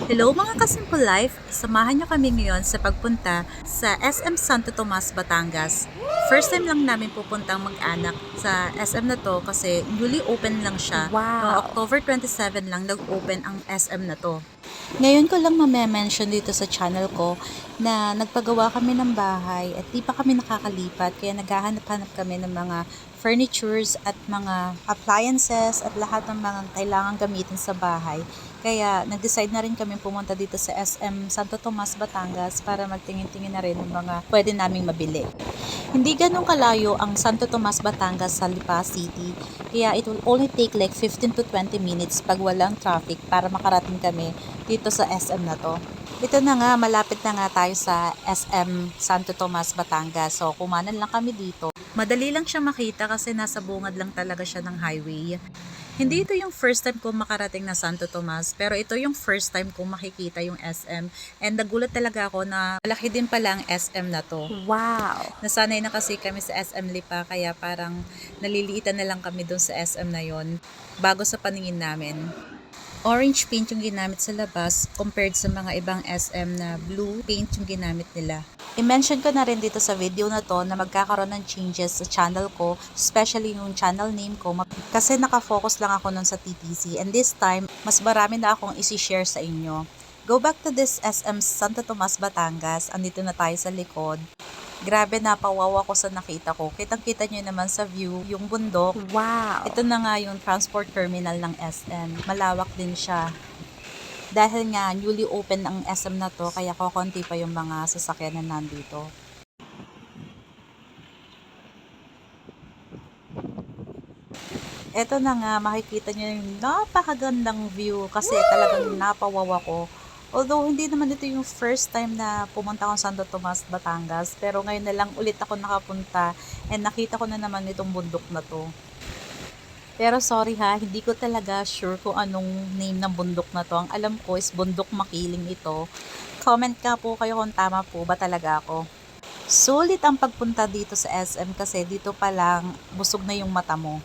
Hello mga ka-Simple Life! Samahan nyo kami ngayon sa pagpunta sa SM Santo Tomas, Batangas. First time lang namin pupuntang mag-anak sa SM na to kasi newly open lang siya. No, Wow! October 27 lang nag-open ang SM na to. Ngayon ko lang mame-mention dito sa channel ko na nagpagawa kami ng bahay at di pa kami nakakalipat kaya naghahanap-hanap kami ng mga furnitures at mga appliances at lahat ng mga kailangan gamitin sa bahay. Kaya nag-decide na rin kami pumunta dito sa SM Santo Tomas, Batangas para magtingin-tingin na rin ng mga pwede naming mabili. Hindi ganun kalayo ang Santo Tomas, Batangas sa Lipa City. Kaya it will only take like 15 to 20 minutes pag walang traffic para makarating kami dito sa SM na to. Ito na nga, malapit na nga tayo sa SM Santo Tomas, Batangas. So, kumanan lang kami dito. Madali lang siya makita kasi nasa bungad lang talaga siya ng highway. Hindi ito yung first time ko makarating na Santo Tomas, pero ito yung first time ko makikita yung SM. And nagulat talaga ako na malaki din pala ang SM na to. Wow! Nasanay na kasi kami sa SM Lipa, kaya parang naliliitan na lang kami dun sa SM na yon bago sa paningin namin. Orange paint yung ginamit sa labas compared sa mga ibang SM na blue paint yung ginamit nila. I-mention ko na rin dito sa video na to na magkakaroon ng changes sa channel ko, especially yung channel name ko, kasi nakafocus lang ako nun sa TTC and this time, mas marami na akong isi-share sa inyo. Go back to this SM Santo Tomas, Batangas. Andito na tayo sa likod. Grabe, napawawa ko sa nakita ko. Kitang-kita nyo naman sa view yung bundok. Wow! Ito na nga yung transport terminal ng SM. Malawak din siya. Dahil nga newly open ang SM na to, kaya kokonti pa yung mga sasakyan na nandito. Ito na nga, makikita nyo yung napakagandang view kasi talagang napawawa ko. Although hindi naman ito yung first time na pumunta akong Santo Tomas, Batangas, pero ngayon na lang ulit ako nakapunta and nakita ko na naman itong bundok na to. Pero sorry ha, hindi ko talaga sure kung anong name ng bundok na to. Ang alam ko is Bundok Makiling ito. Comment ka po kayo kung tama po ba talaga ako. Sulit ang pagpunta dito sa SM kasi dito pa lang busog na yung mata mo.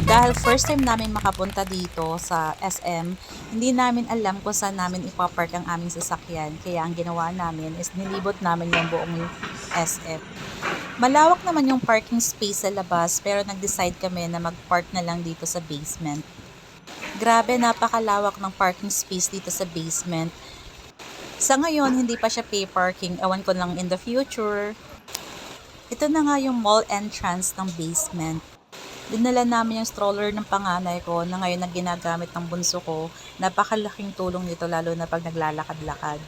Dahil first time namin makapunta dito sa SM, hindi namin alam kung saan namin ipapark ang aming sasakyan. Kaya ang ginawa namin is nilibot namin yung buong SM. Malawak naman yung parking space sa labas pero nag-decide kami na mag-park na lang dito sa basement. Grabe, napakalawak ng parking space dito sa basement. Sa ngayon, hindi pa siya pay parking. Ewan ko lang in the future. Ito na nga yung mall entrance ng basement. Dinala namin yung stroller ng panganay ko na ngayon na ginagamit ng bunso ko. Napakalaking tulong nito lalo na pag naglalakad-lakad.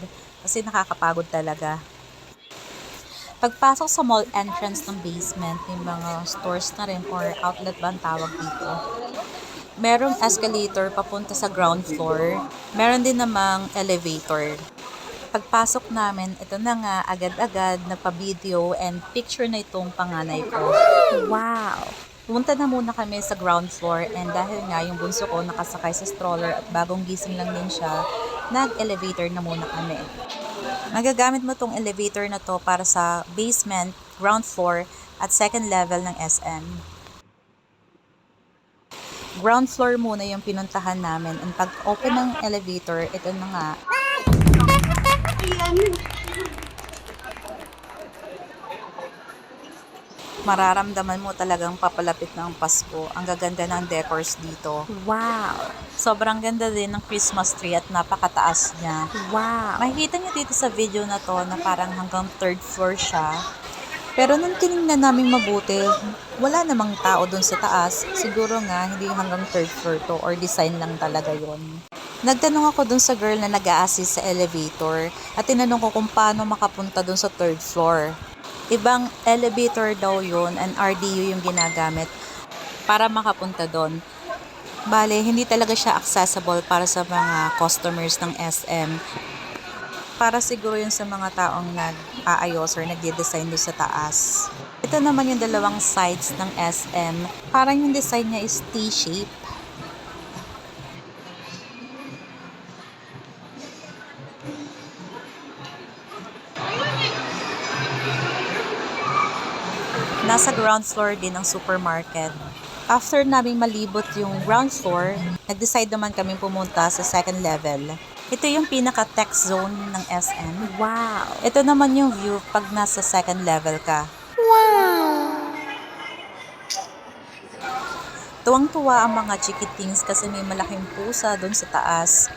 Kasi nakakapagod talaga. Pagpasok sa mall entrance ng basement, may mga stores na rin or outlet ba ang tawag dito. Merong escalator papunta sa ground floor. Meron din namang elevator. Pagpasok namin, ito na nga, agad-agad, nagpa-video and picture na itong panganay ko. Wow! Pumunta na muna kami sa ground floor and dahil nga yung bunso ko nakasakay sa stroller at bagong gising lang din siya, nag-elevator na muna kami. Magagamit mo tong elevator na to para sa basement, ground floor, at second level ng SM. Ground floor muna yung pinuntahan namin and pag open ng elevator, ito na nga. Mararamdaman mo talagang papalapit na ang Pasko. Ang gaganda ng decors dito. Wow! Sobrang ganda din ng Christmas tree at napakataas niya. Wow! Makikita niyo dito sa video na to na parang hanggang third floor siya. Pero nung tinignan namin mabuti, wala namang tao dun sa taas. Siguro nga hindi hanggang third floor to or design lang talaga yon. Nagtanong ako dun sa girl na nag-a-assist sa elevator at tinanong ko kung paano makapunta dun sa third floor. Ibang elevator daw yun and RDU yung ginagamit para makapunta doon. Bale, hindi talaga siya accessible para sa mga customers ng SM. Para siguro yun sa mga taong nag-aayos or nagde-design doon sa taas. Ito naman yung dalawang sides ng SM. Parang yung design niya is T-shape. Nasa ground floor din ang supermarket. After naming malibot yung ground floor, nag-decide naman kami pumunta sa second level. Ito yung pinaka-tech zone ng SM. Wow! Ito naman yung view pag nasa second level ka. Tuwang-tuwa ang mga chikitings kasi may malaking pusa doon sa taas.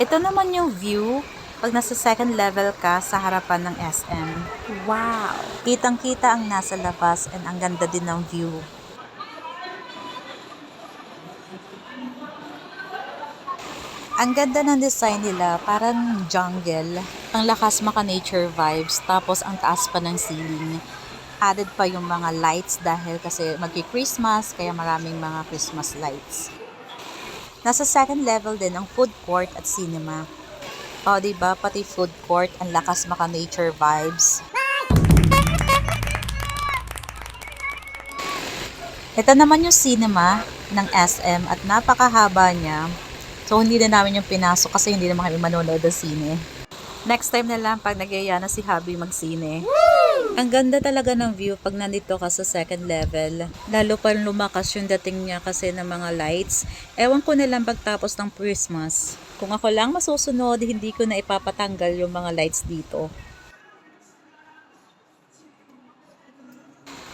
Ito naman yung view pag nasa second level ka sa harapan ng SM. Wow! Kitang-kita ang nasa labas and ang ganda din ng view. Ang ganda ng design nila, parang jungle. Ang lakas maka-nature vibes, tapos ang taas pa ng ceiling. Added pa yung mga lights dahil kasi magki-Christmas, kaya maraming mga Christmas lights. Nasa second level din ang food court at cinema. O, diba? Pati food court, ang lakas maka-nature vibes. Ito naman yung cinema ng SM at napakahaba niya. So, hindi na namin yung pinasok kasi hindi naman kami manonood ng sine. Next time na lang pag nagyaya na si Habi magsine. Ang ganda talaga ng view pag nandito ka sa second level. Lalo pa lumakas yung dating niya kasi ng mga lights. Ewan ko na lang pagtapos ng Christmas. Kung ako lang masusunod, hindi ko na ipapatanggal yung mga lights dito.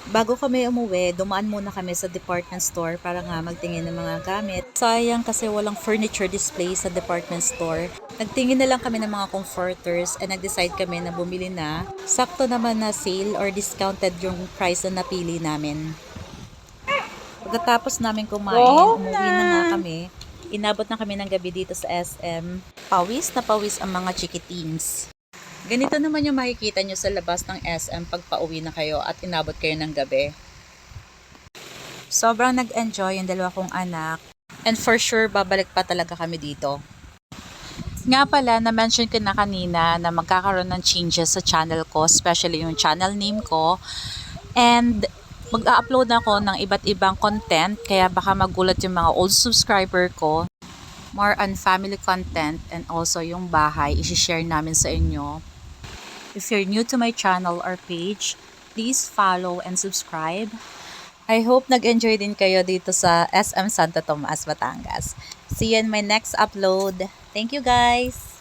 Bago kami umuwi, dumaan muna kami sa department store para nga magtingin ng mga gamit. Sayang kasi walang furniture display sa department store. Nagtingin na lang kami ng mga comforters and nag-decide kami na bumili na. Sakto naman na sale or discounted yung price na napili namin. Pagkatapos namin kumain, umuwi na nga kami. Inabot na kami ng gabi dito sa SM. Pawis na pawis ang mga chikitings. Ganito naman yung makikita nyo sa labas ng SM pag pauwi na kayo at inabot kayo ng gabi. Sobrang nag-enjoy yung dalawa kong anak. And for sure, babalik pa talaga kami dito. Nga pala, na-mention ko na kanina na magkakaroon ng changes sa channel ko, especially yung channel name ko. And mag-upload ako ng iba't ibang content, kaya baka magulat yung mga old subscriber ko. More on family content and also yung bahay, isi-share namin sa inyo. If you're new to my channel or page, please follow and subscribe. I hope nag-enjoy din kayo dito sa SM Santo Tomas, Batangas. See you in my next upload. Thank you guys!